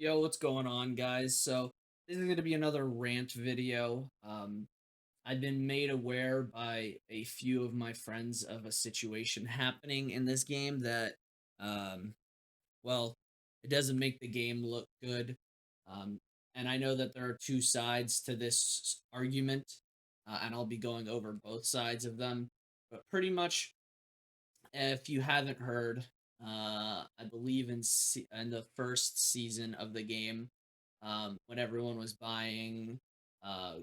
Yo, what's going on, guys? So, this is going to be another rant video. I've been made aware by a few of my friends of a situation happening in this game that, um, well, it doesn't make the game look good. Um, and I know that there are two sides to this argument, and I'll be going over both sides of them. But pretty much, if you haven't heard, I believe in the first season of the game, when everyone was buying uh,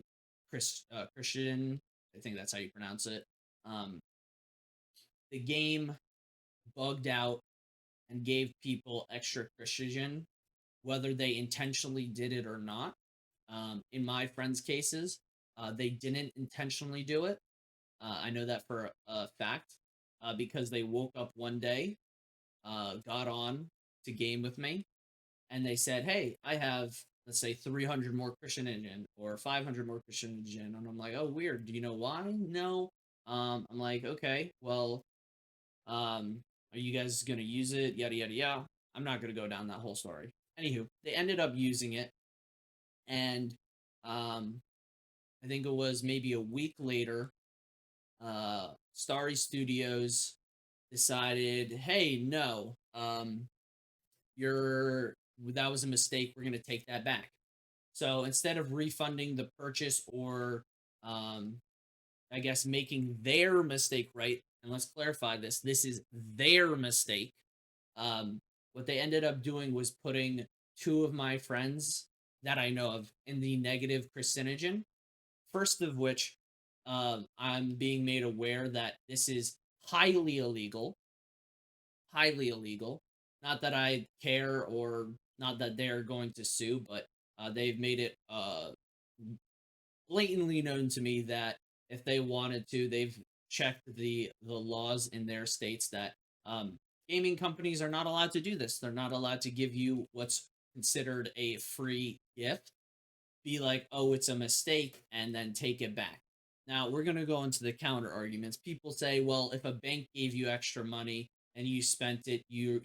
Christian, I think that's how you pronounce it. Um, the game bugged out and gave people extra Christian, whether they intentionally did it or not. In my friends' cases, they didn't intentionally do it. I know that for a fact because they woke up one day, got on to game with me, and they said, "Hey, I have, let's say, 300 more Christian engine or 500 more Christian engine," and I'm like, "Oh, weird. Do you know why?" No. I'm like, "Okay, well, are you guys gonna use it? Yada yada yada." I'm not gonna go down that whole story. Anywho, they ended up using it, and um, I think it was maybe a week later. Starry Studios decided, "Hey, no, you're that was a mistake. We're going to take that back." So instead of refunding the purchase or, um, I guess, making their mistake right, and let's clarify this is their mistake. Um, what they ended up doing was putting two of my friends that I know of in the negative carcinogen. First of which, I'm being made aware that this is highly illegal, highly illegal. Not that I care or not that they're going to sue, but they've made it blatantly known to me that if they wanted to, they've checked the laws in their states that gaming companies are not allowed to do this. They're not allowed to give you what's considered a free gift, be like, "Oh, it's a mistake," and then take it back. Now, we're going to go into the counter arguments. People say, "Well, if a bank gave you extra money and you spent it, you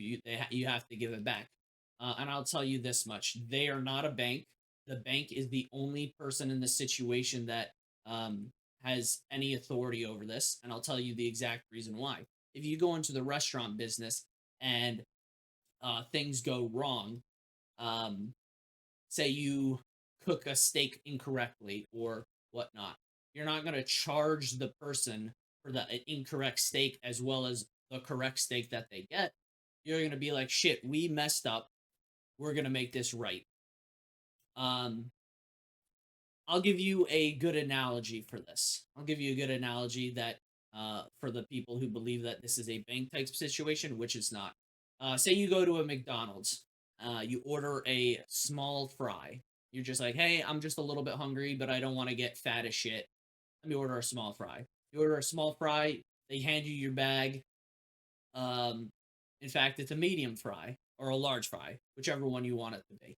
have to give it back." And I'll tell you this much: they are not a bank. The bank is the only person in the situation that has any authority over this, and I'll tell you the exact reason why. If you go into the restaurant business and things go wrong, um, say you cook a steak incorrectly or whatnot, you're not going to charge the person for the incorrect steak as well as the correct steak that they get. You're going to be like, "Shit, we messed up. We're going to make this right." Um, I'll give you a good analogy for this. I'll give you a good analogy that for the people who believe that this is a bank type situation, which it's not. Say you go to a McDonald's, you order a small fry. You're just like, "Hey, I'm just a little bit hungry, but I don't want to get fat as shit. Let me order a small fry." You order a small fry. They hand you your bag. Um, in fact, it's a medium fry or a large fry, whichever one you want it to be.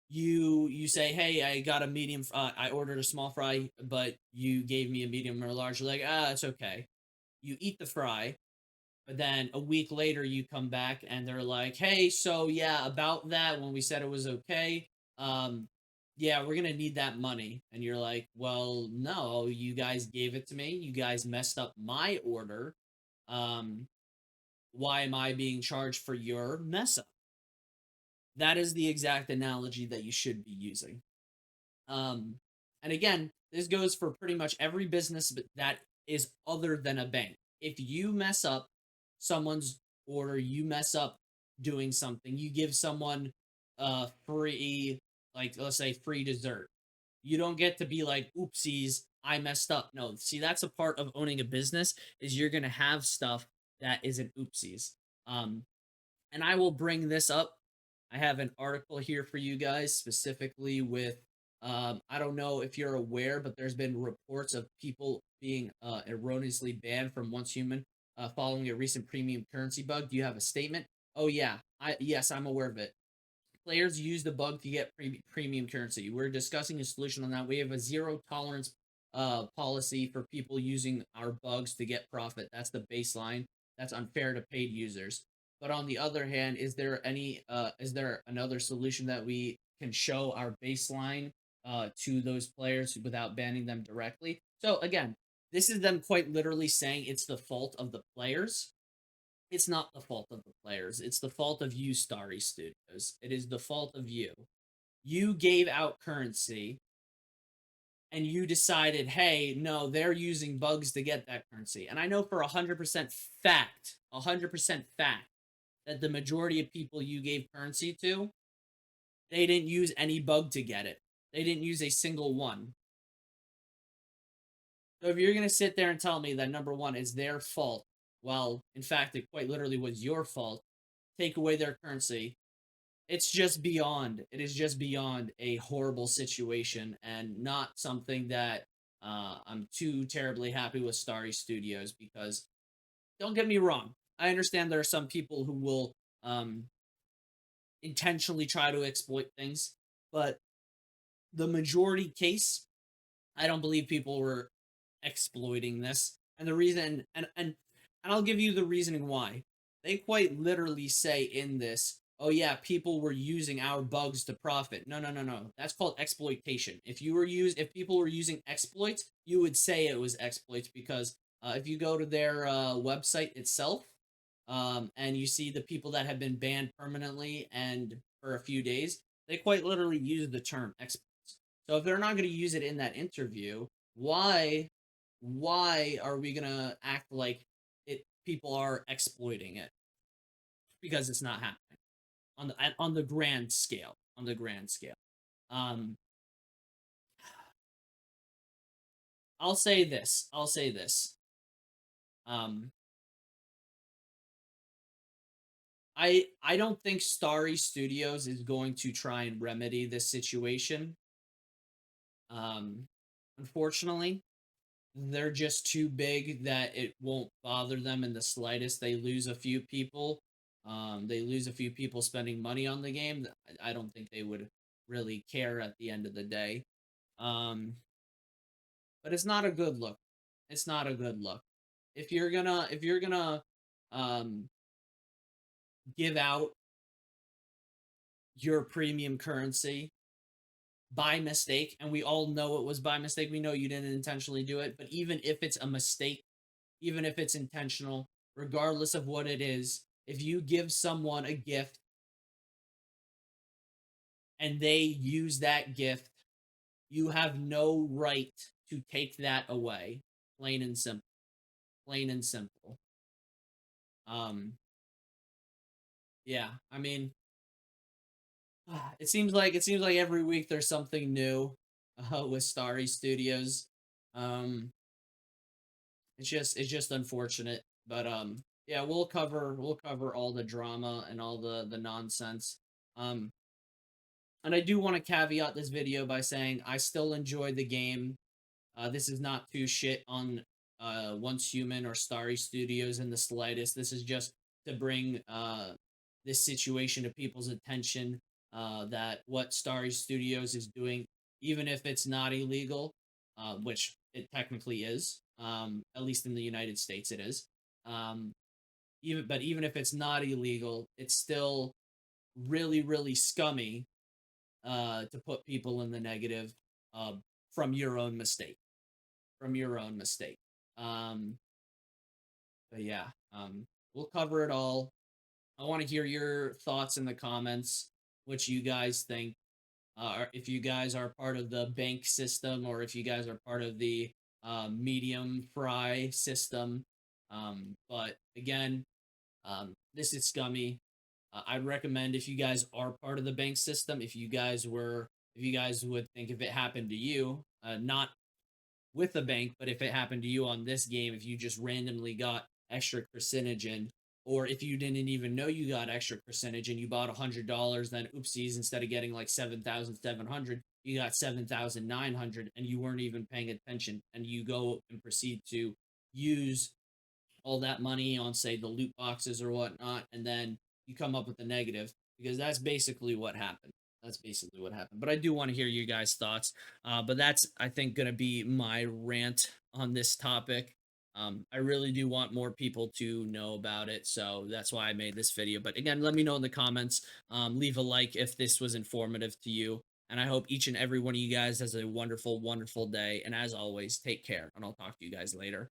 You say, "Hey, I got a medium. I ordered a small fry, but you gave me a medium or a large." You're like, "Ah, it's okay." You eat the fry, but then a week later you come back and they're like, "Hey, so yeah, about that when we said it was okay, um, yeah, we're gonna need that money." And you're like, "Well, no, you guys gave it to me. You guys messed up my order. Um, why am I being charged for your mess up?" That is the exact analogy that you should be using. Um, and again, this goes for pretty much every business that is other than a bank. If you mess up someone's order, you mess up doing something, you give someone free, like let's say free dessert. You don't get to be like, "Oopsies, I messed up." No, see, that's a part of owning a business is you're gonna have stuff that isn't oopsies. Um, and I will bring this up. I have an article here for you guys specifically with I don't know if you're aware, but there's been reports of people being erroneously banned from Once Human following a recent premium currency bug. Do you have a statement? Oh yeah, yes, I'm aware of it. Players use the bug to get premium currency. We're discussing a solution on that. We have a zero tolerance policy for people using our bugs to get profit. That's the baseline. That's unfair to paid users. But on the other hand, is there another solution that we can show our baseline to those players without banning them directly? So again, this is them quite literally saying it's the fault of the players. It's not the fault of the players. It's the fault of you, Starry Studios. It is the fault of you. You gave out currency and you decided, hey, no, they're using bugs to get that currency. And I know for 100% fact, that the majority of people you gave currency to, they didn't use any bug to get it. They didn't use a single one. So if you're going to sit there and tell me that number one is their fault, well, in fact, it quite literally was your fault, take away their currency, it's just beyond, it is just beyond a horrible situation and not something that I'm too terribly happy with Starry Studios because don't get me wrong, I understand there are some people who will intentionally try to exploit things, but the majority case, I don't believe people were exploiting this. And the reason, and I'll give you the reasoning why. They quite literally say in this, oh yeah, people were using our bugs to profit. No, no, no, no. That's called exploitation. If people were using exploits, you would say it was exploits because if you go to their website itself, and you see the people that have been banned permanently and for a few days, they quite literally use the term exploits. So if they're not going to use it in that interview, why are we going to act like it people are exploiting it? Because it's not happening on the grand scale. On the grand scale. Um I'll say this. I'll say this. Um I don't think Starry Studios is going to try and remedy this situation. Um Unfortunately, they're just too big that it won't bother them in the slightest. They lose a few people. They lose a few people spending money on the game. I don't think they would really care at the end of the day. Um, but it's not a good look. It's not a good look. If you're gonna um give out your premium currency by mistake, and we all know it was by mistake. We know you didn't intentionally do it, but even if it's a mistake, even if it's intentional, regardless of what it is, if you give someone a gift and they use that gift, you have no right to take that away. Plain and simple. Plain and simple. Um, yeah, I mean, it seems like every week there's something new with Starry Studios. Um, it's just unfortunate, but yeah, we'll cover all the drama and all the nonsense. Um, and I do want to caveat this video by saying I still enjoy the game. This is not too shit on Once Human or Starry Studios in the slightest. This is just to bring this situation to people's attention, that what Starry Studios is doing, even if it's not illegal, which it technically is, at least in the United States it is. Um, even if it's not illegal, it's still really really scummy to put people in the negative uh, from your own mistake. From your own mistake. Um, but yeah, we'll cover it all. I want to hear your thoughts in the comments. What you guys think? If you guys are part of the bank system, or if you guys are part of the medium fry system. But again, this is scummy. I'd recommend if you guys are part of the bank system, if you guys would think if it happened to you, not with the bank, but if it happened to you on this game, if you just randomly got extra carcinogen, or if you didn't even know you got extra carcinogen, you bought $100, then oopsies, instead of getting like 7,700, you got 7,900, and you weren't even paying attention, and you go and proceed to use all that money on, say, the loot boxes or whatnot, and then you come up with a negative, because that's basically what happened. That's basically what happened. But I do want to hear you guys' thoughts. But that's, I think, going to be my rant on this topic. I really do want more people to know about it, so that's why I made this video. But again, let me know in the comments. Leave a like if this was informative to you. And I hope each and every one of you guys has a wonderful, wonderful day. And as always, take care, and I'll talk to you guys later.